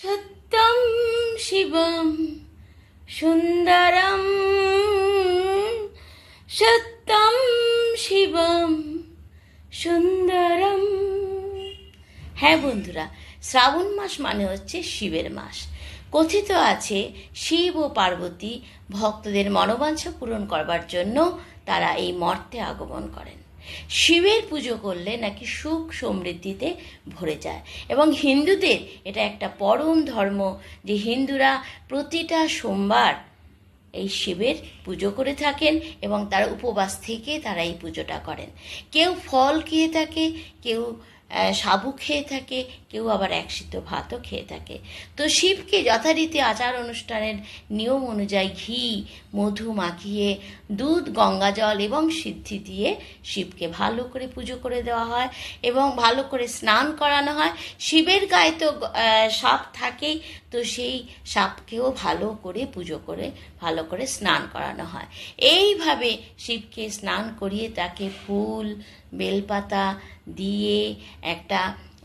সত্যম শিবম সুন্দরম, সত্যম শিবম সুন্দরম। হ্যাঁ বন্ধুরা, শ্রাবণ মাস মানে হচ্ছে শিবের মাস। কথিত আছে শিব ও পার্বতী ভক্তদের মনোবাঞ্ছা পূরণ করবার জন্য তারা এই মর্তে আগমন করেন। শিবের পুজো করলে নাকি সুখ সমৃদ্ধিতে ভরে যায়, এবং হিন্দুদের এটা একটা পরম ধর্ম যে হিন্দুরা প্রতিটা সোমবার এই শিবের পুজো করে থাকেন এবং তার উপবাস থেকে তারা এই পুজোটা করেন। কেউ ফল খেয়ে থাকে, কেউ সাবু খেয়ে থাকে, কেউ আবার একসিদ্ধ ভাতও খেয়ে থাকে। তো শিবকে যথারীতি আচার অনুষ্ঠানের নিয়ম অনুযায়ী ঘি মধু মাখিয়ে দুধ গঙ্গাজল এবং সিদ্ধি দিয়ে শিবকে ভালো করে পুজো করে দেওয়া হয় এবং ভালো করে স্নান করানো হয়। শিবের গায়ে তো সাপ থাকেই, তো সেই সাপকেও ভালো করে পুজো করে ভালো করে স্নান করানো হয়। এইভাবে শিবকে স্নান করিয়ে তাকে ফুল বেলপাতা দিয়ে একটা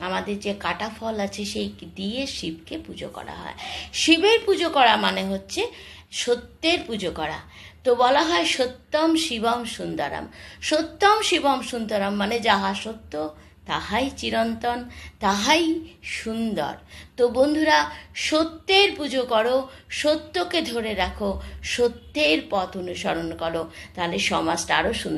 আমাদের যে কাটা ফল আছে সেই দিয়ে শিবকে পুজো করা হয়। শিবের পুজো করা মানে হচ্ছে সত্যের পুজো করা। তো বলা হয় সত্যম শিবম সুন্দরম। সত্যম শিবম সুন্দরম মানে যাহা সত্য তাহাই চিরন্তন, তাহাই সুন্দর। তো বন্ধুরা, সত্যের পুজো করো, সত্যকে ধরে রাখো, সত্যের পথ অনুসরণ করো, তাহলে সমাজটা আরও সুন্দর।